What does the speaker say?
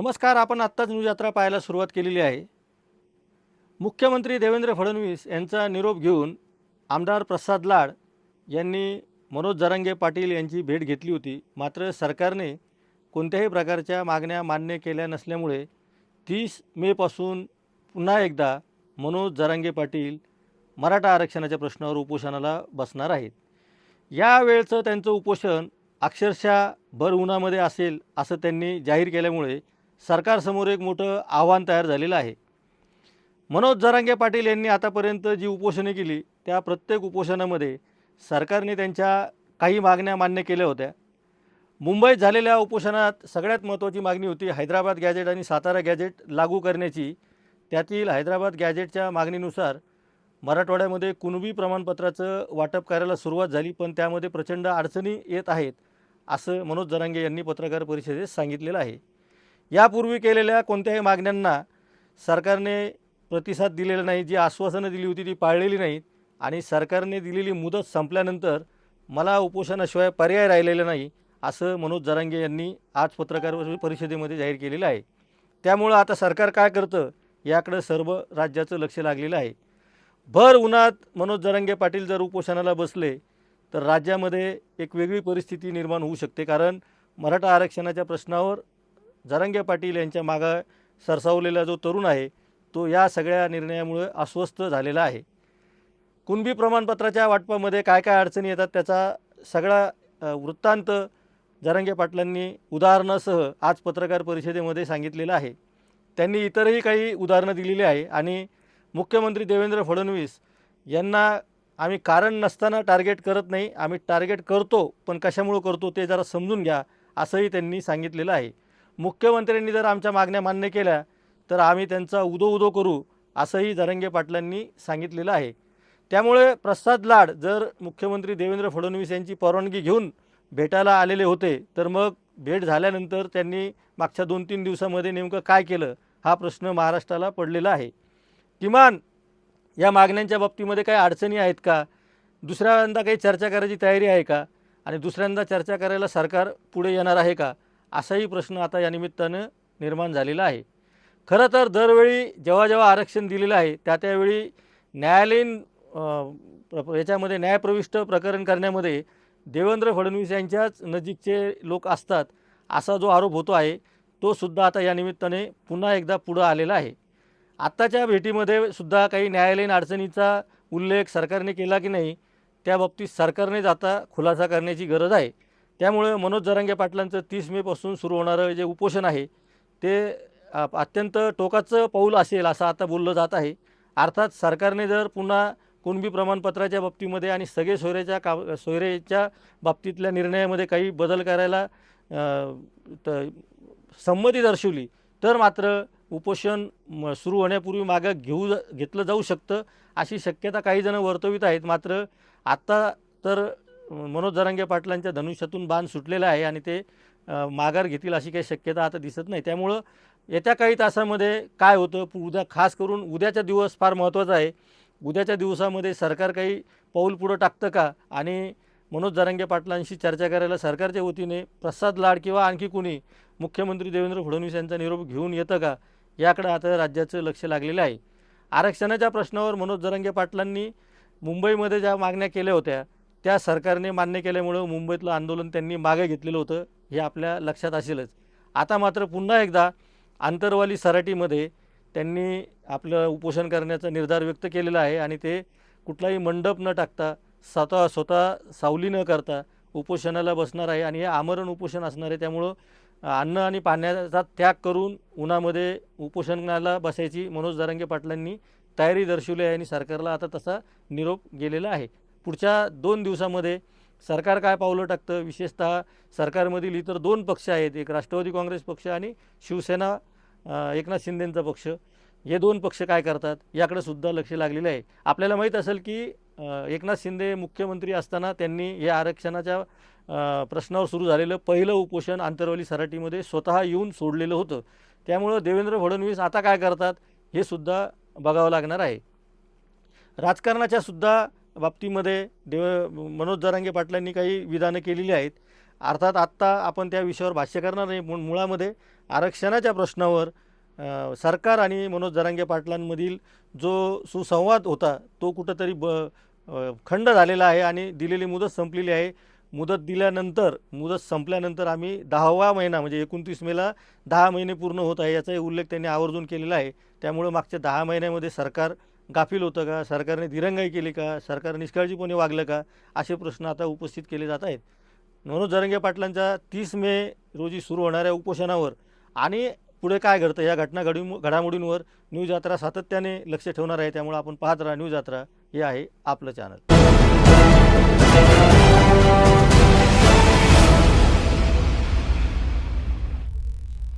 नमस्कार. आपण आत्ताच न्यूज यात्रा पाहायला सुरुवात केलेली आहे. मुख्यमंत्री देवेंद्र फडणवीस यांचा निरोप घेऊन आमदार प्रसाद लाड यांनी मनोज जरांगे पाटील यांची भेट घेतली होती. मात्र सरकारने कोणत्याही प्रकारच्या मागण्या मान्य केल्या नसल्यामुळे 30 मेपासून पुन्हा एकदा मनोज जरांगे पाटील मराठा आरक्षणाच्या प्रश्नावर उपोषणाला बसणार आहेत. यावेळचं त्यांचं उपोषण अक्षरशः भर उन्हामध्ये असेल असं त्यांनी जाहीर केल्यामुळे सरकारसमोर एक मोठं आव्हान तयार झालेलं आहे. मनोज जरांगे पाटील यांनी आतापर्यंत जी उपोषणे केली त्या प्रत्येक उपोषणामध्ये सरकारने त्यांच्या काही मागण्या मान्य केल्या होत्या. मुंबईत झालेल्या उपोषणात सगळ्यात महत्त्वाची मागणी होती हैदराबाद गॅजेट आणि सातारा गॅजेट लागू करण्याची. त्यातील हैदराबाद गॅजेटच्या मागणीनुसार मराठवाड्यामध्ये कुणबी प्रमाणपत्राचं वाटप करायला सुरुवात झाली, पण त्यामध्ये प्रचंड अडचणी येत आहेत असं मनोज जरांगे यांनी पत्रकार परिषदेत सांगितलेलं आहे. यापूर्वी केलेल्या कोणत्याही मागण्यांना सरकारने प्रतिसाद दिलेला नाही. जी आश्वासनं दिली होती ती पाळलेली नाहीत आणि सरकारने दिलेली मुदत संपल्यानंतर मला उपोषणाशिवाय पर्याय राहिलेला नाही असं मनोज जरांगे यांनी आज पत्रकार परिषदेमध्ये जाहीर केलेलं आहे. त्यामुळं आता सरकार काय करतं याकडं सर्व राज्याचं लक्ष लागलेलं आहे. भर उन्हात मनोज जरांगे पाटील जर उपोषणाला बसले तर राज्यामध्ये एक वेगळी परिस्थिती निर्माण होऊ शकते. कारण मराठा आरक्षणाच्या प्रश्नावर जरांगे पाटील यांच्या मागं सरसावलेला जो तरुण आहे तो या सगळ्या निर्णयामुळे अस्वस्थ झालेला आहे. कुणबी प्रमाणपत्राच्या वाटपामध्ये काय काय अडचणी येतात त्याचा सगळा वृत्तांत जरांगे पाटलांनी उदाहरणासह आज पत्रकार परिषदेमध्ये सांगितलेलं आहे. त्यांनी इतरही काही उदाहरणं दिलेली आहे आणि मुख्यमंत्री देवेंद्र फडणवीस यांना आम्ही कारण नसताना टार्गेट करत नाही, आम्ही टार्गेट करतो, पण कशामुळं करतो ते जरा समजून घ्या असंही त्यांनी सांगितलेलं आहे. मुख्यमंत्र्यांनी जर आमच्या मागण्या मान्य केल्या तर आम्ही त्यांचा उदो करू असंही जरांगे पाटलांनी सांगितलेलं आहे. त्यामुळे प्रसाद लाड जर मुख्यमंत्री देवेंद्र फडणवीस यांची परवानगी घेऊन भेटायला आलेले होते तर मग भेट झाल्यानंतर त्यांनी मागच्या 2-3 दिवसामध्ये नेमकं काय केलं हा प्रश्न महाराष्ट्राला पडलेला आहे. किमान या मागण्यांच्या बाबतीमध्ये काही अडचणी आहेत का, दुसऱ्यांदा काही चर्चा करायची तयारी आहे का आणि दुसऱ्यांदा चर्चा करायला सरकार पुढे येणार आहे का असाही प्रश्न आता या निमित्तानं निर्माण झालेला आहे. खरं तर दरवेळी जेव्हा आरक्षण दिलेलं आहे त्यावेळी न्यायालयीन याच्यामध्ये न्यायप्रविष्ट प्रकरण करण्यामध्ये देवेंद्र फडणवीस यांच्याच नजीकचे लोक असतात असा जो आरोप होतो आहे तो सुद्धा आता या निमित्ताने पुन्हा एकदा पुढं आलेला आहे. आत्ताच्या भेटीमध्ये सुद्धा काही न्यायालयीन अडचणीचा उल्लेख सरकारने केला की नाही त्या बाबतीत सरकारनेच आता खुलासा करण्याची गरज आहे. त्यामुळे मनोज जरांगे पाटलांचं 30 मेपासून सुरू होणारं जे उपोषण आहे ते अत्यंत टोकाचं पाऊल असेल असं आता बोललं जात आहे. अर्थात सरकारने जर पुन्हा कुणबी प्रमाणपत्राच्या बाबतीमध्ये आणि सगळे सोयरेच्या बाबतीतल्या निर्णयामध्ये काही बदल करायला संमती दर्शवली तर मात्र उपोषण सुरू होण्यापूर्वी मागं घेतलं जाऊ शकतं अशी शक्यता काही जण वर्तवित आहेत. मात्र आत्ता तर मनोज जरांगे पाटलांच्या धनुष्यातून बाण सुटलेला आहे आणि ते माघार घेतील अशी काही शक्यता आता दिसत नाही. त्यामुळं येत्या काही तासामध्ये काय होतं, उद्या खास करून उद्याचा दिवस फार महत्त्वाचा आहे. उद्याच्या दिवसामध्ये सरकार काही पाऊल पुढं टाकतं का आणि मनोज जरांगे पाटलांशी चर्चा करायला सरकारच्या वतीने प्रसाद लाड किंवा आणखी कुणी मुख्यमंत्री देवेंद्र फडणवीस यांचा निरोप घेऊन येतं का याकडे आता राज्याचं लक्ष लागलेलं आहे. आरक्षणाच्या प्रश्नावर मनोज जरांगे पाटलांनी मुंबईमध्ये ज्या मागण्या केल्या होत्या त्या सरकारने मान्य केल्यामुळं मुंबईतलं आंदोलन त्यांनी मागे घेतलेलं होतं हे आपल्या लक्षात असेलच. आता मात्र पुन्हा एकदा आंतरवाली सराटीमध्ये त्यांनी आपलं उपोषण करण्याचा निर्धार व्यक्त केलेला आहे आणि ते कुठलाही मंडप न टाकता स्वतः सावली न करता उपोषणाला बसणार आहे आणि हे आमरण उपोषण असणार आहे. त्यामुळं अन्न आणि पाण्याचा त्याग करून उन्हामध्ये उपोषणाला बसायची मनोज जरांगे पाटलांनी तयारी दर्शवली आहे आणि सरकारला आता तसा निरोप गेलेला आहे. पुढच्या 2 दिवसामध्ये सरकार काय पावलं टाकतं, विशेषतः सरकारमधील इतर 2 पक्ष आहेत, एक राष्ट्रवादी काँग्रेस पक्ष आणि शिवसेना एकनाथ शिंदेंचा पक्ष, हे 2 पक्ष काय करतात याकडे सुद्धा लक्ष लागलेलं आहे. आपल्याला माहीत असेल की एकनाथ शिंदे मुख्यमंत्री असताना त्यांनी या आरक्षणाच्या प्रश्नावर सुरू झालेलं पहिलं उपोषण आंतरवाली सराटीमध्ये स्वतः येऊन सोडलेलं होतं. त्यामुळं देवेंद्र फडणवीस आता काय करतात हे सुद्धा बघावं लागणार आहे. राजकारणाच्या सुद्धा बाबतीमध्ये मनोज जरांगे पाटलांनी काही विधानं केलेली आहेत अर्थात आत्ता आपण त्या विषयावर भाष्य करणार नाही, पण मुळामध्ये आरक्षणाच्या प्रश्नावर सरकार आणि मनोज जरांगे पाटलांमधील जो सुसंवाद होता तो कुठंतरी खंड झालेला आहे आणि दिलेली मुदत संपलेली आहे. मुदत दिल्यानंतर, मुदत संपल्यानंतर आम्ही 10वा महिना म्हणजे 29 मेला 10 महिने पूर्ण होत आहे याचाही उल्लेख त्यांनी आवर्जून केलेला आहे. त्यामुळे मागच्या 10 महिन्यामध्ये सरकार गाफील होतं का, सरकारने दिरंगाई केली का, सरकार निष्काळजीपणे वागलं का, असे प्रश्न आता उपस्थित केले जात आहेत. मनोज जरांगे पाटलांच्या 30 मे रोजी सुरू होणाऱ्या उपोषणावर आणि पुढे काय घडतं या घडामोडींवर न्यूज यात्रा सातत्याने लक्ष ठेवणार आहे. त्यामुळे आपण पाहत राहा न्यूज यात्रा. हे आहे आपलं चॅनल.